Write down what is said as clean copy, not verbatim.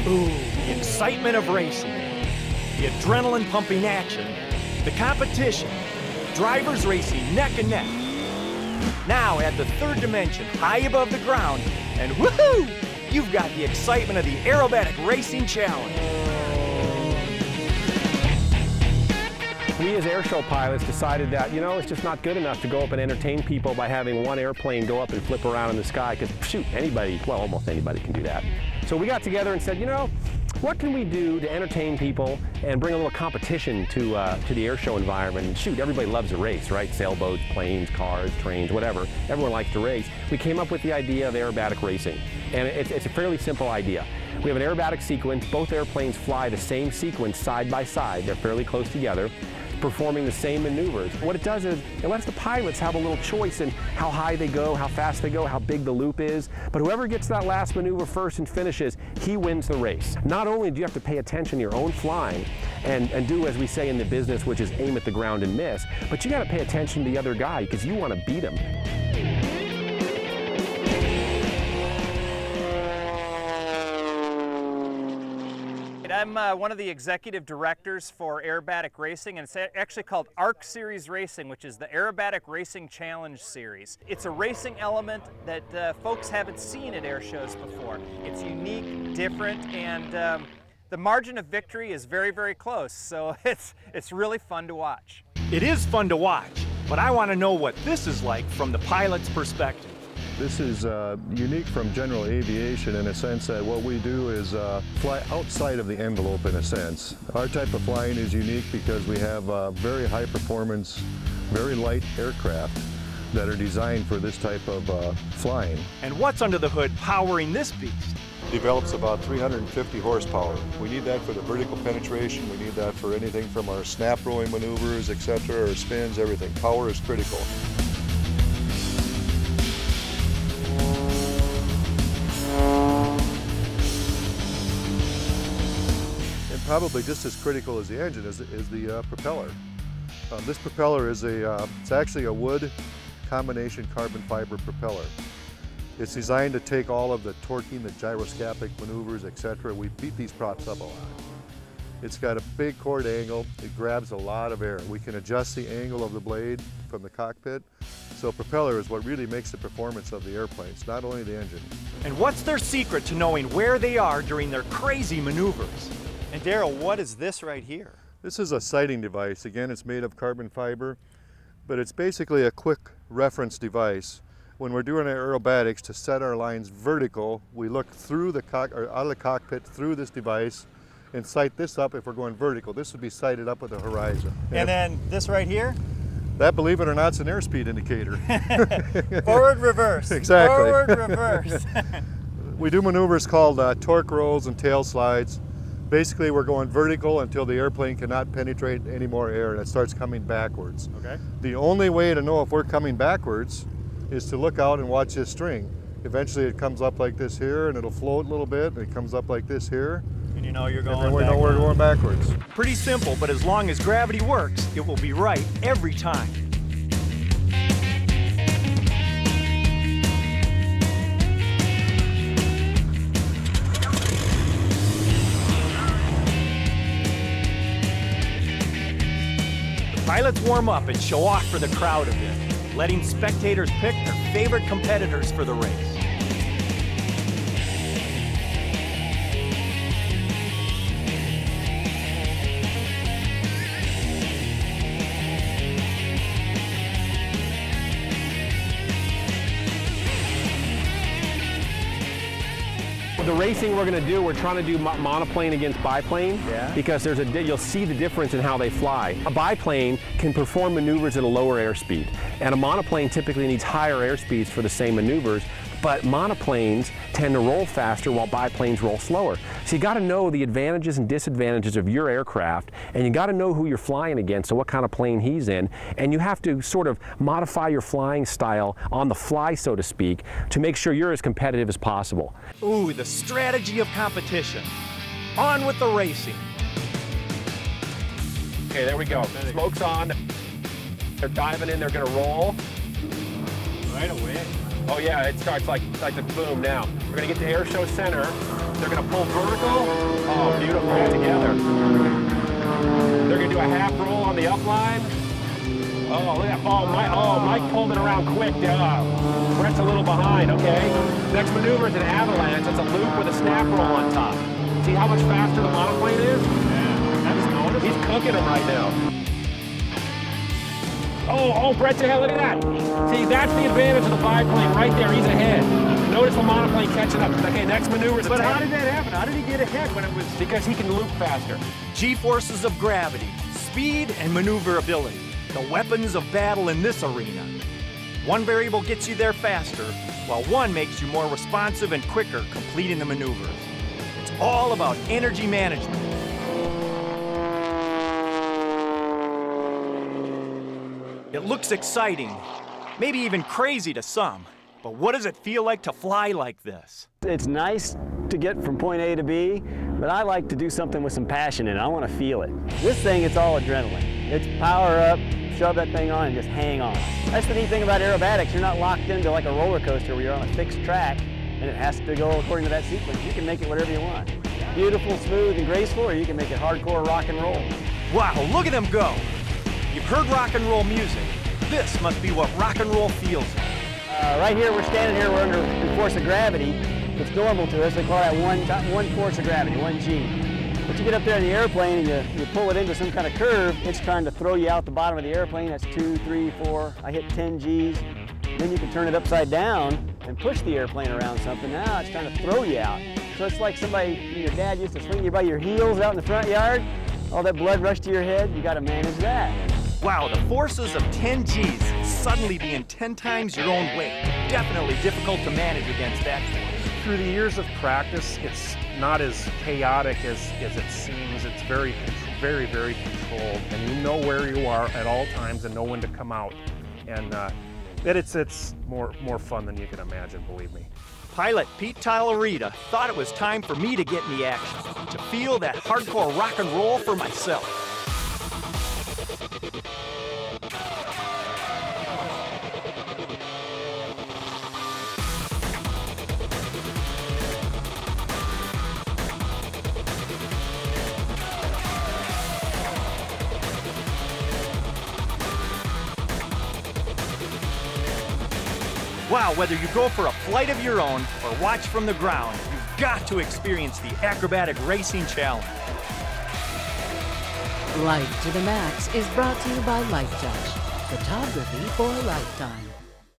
Ooh, the excitement of racing, the adrenaline pumping action, the competition, drivers racing neck and neck. Now add the third dimension high above the ground, and woohoo! You've got the excitement of the Aerobatic Racing Challenge. We as airshow pilots decided that, you know, it's just not good enough to go up and entertain people by having one airplane go up and flip around in the sky, because shoot, anybody, well, almost anybody can do that. So we got together and said, you know, what can we do to entertain people and bring a little competition to the airshow environment? And shoot, everybody loves a race, right? Sailboats, planes, cars, trains, whatever. Everyone likes to race. We came up with the idea of aerobatic racing, and it's a fairly simple idea. We have an aerobatic sequence. Both airplanes fly the same sequence side by side. They're fairly close together, performing the same maneuvers. What it does is it lets the pilots have a little choice in how high they go, how fast they go, how big the loop is. But whoever gets that last maneuver first and finishes, he wins the race. Not only do you have to pay attention to your own flying and do as we say in the business, which is aim at the ground and miss, but you got to pay attention to the other guy because you want to beat him. I'm one of the executive directors for Aerobatic Racing, and it's actually called ARC Series Racing, which is the Aerobatic Racing Challenge Series. It's a racing element that folks haven't seen at air shows before. It's unique, different, and the margin of victory is very, very close, so it's really fun to watch. It is fun to watch, but I want to know what this is like from the pilot's perspective. This is unique from general aviation in a sense that what we do is fly outside of the envelope in a sense. Our type of flying is unique because we have very high performance, very light aircraft that are designed for this type of flying. And what's under the hood powering this beast? Develops about 350 horsepower. We need that for the vertical penetration. We need that for anything from our snap rowing maneuvers, etc., or spins, everything. Power is critical. Probably just as critical as the engine is the propeller. This propeller is it's actually a wood combination carbon fiber propeller. It's designed to take all of the torquing, the gyroscopic maneuvers, etc. We beat these props up a lot. It's got a big chord angle. It grabs a lot of air. We can adjust the angle of the blade from the cockpit. So propeller is what really makes the performance of the airplanes, not only the engine. And what's their secret to knowing where they are during their crazy maneuvers? And Daryl, what is this right here? This is a sighting device. Again, it's made of carbon fiber, but it's basically a quick reference device. When we're doing aerobatics, to set our lines vertical, we look through the out of the cockpit through this device and sight this up if we're going vertical. This would be sighted up at the horizon. And then this right here? That, believe it or not, is an airspeed indicator. Forward, reverse. Exactly. Forward, reverse. We do maneuvers called torque rolls and tail slides. Basically, we're going vertical until the airplane cannot penetrate any more air and it starts coming backwards. Okay. The only way to know if we're coming backwards is to look out and watch this string. Eventually it comes up like this here and it'll float a little bit, and it comes up like this here. And you know you're going and we know we're going backwards. Pretty simple, but as long as gravity works, it will be right every time. Pilots warm up and show off for the crowd a bit, letting spectators pick their favorite competitors for the race. The racing we're going to do, we're trying to do monoplane against biplane, because you'll see the difference in how they fly. A biplane can perform maneuvers at a lower airspeed, and a monoplane typically needs higher airspeeds for the same maneuvers, but monoplanes tend to roll faster while biplanes roll slower. So you got to know the advantages and disadvantages of your aircraft, and you got to know who you're flying against, so what kind of plane he's in, and you have to sort of modify your flying style on the fly, so to speak, to make sure you're as competitive as possible. Ooh, the strategy of competition. On with the racing. Okay, there we go. Smoke's on. They're diving in, they're going to roll. Right away. Oh yeah, it starts like the boom now. We're gonna get to air show center. They're gonna pull vertical. Oh, beautiful, together. They're gonna do a half roll on the upline. Oh, look at that. Oh, Mike pulled it around quick. Brett's a little behind, okay. Next maneuver is an avalanche. It's a loop with a snap roll on top. See how much faster the monoplane is? Yeah, I just noticed. He's cooking him right now. Oh, Brett's ahead, look at that. See, that's the advantage of the biplane right there, he's ahead. Notice the monoplane catching up. Okay, next maneuver is a But how did that happen? How did he get ahead when it was... Because he can loop faster. G-forces of gravity, speed, and maneuverability. The weapons of battle in this arena. One variable gets you there faster, while one makes you more responsive and quicker completing the maneuvers. It's all about energy management. It looks exciting, maybe even crazy to some, but what does it feel like to fly like this? It's nice to get from point A to B, but I like to do something with some passion in it. I want to feel it. This thing, it's all adrenaline. It's power up, shove that thing on and just hang on. That's the neat thing about aerobatics. You're not locked into like a roller coaster where you're on a fixed track and it has to go according to that sequence. You can make it whatever you want. Beautiful, smooth, and graceful, or you can make it hardcore rock and roll. Wow, look at them go. You've heard rock and roll music. This must be what rock and roll feels like. Right here, we're standing here, we're under the force of gravity. It's normal to us. They call that one force of gravity, 1G. But you get up there in the airplane and you pull it into some kind of curve, it's trying to throw you out the bottom of the airplane. That's 2, 3, 4. I hit 10 Gs. Then you can turn it upside down and push the airplane around something. Now it's trying to throw you out. So it's like somebody, your dad used to swing you by your heels out in the front yard. All that blood rushed to your head, you got to manage that. Wow, the forces of 10 Gs suddenly being 10 times your own weight. Definitely difficult to manage against that force. Through the years of practice, it's not as chaotic as it seems. It's very, very controlled, and you know where you are at all times and know when to come out. And it's more fun than you can imagine, believe me. Pilot Pete Talarita thought it was time for me to get in the action, to feel that hardcore rock and roll for myself. Wow, whether you go for a flight of your own or watch from the ground, you've got to experience the Aerobatic Racing Challenge. Life to the Max is brought to you by Life Touch, photography for a lifetime.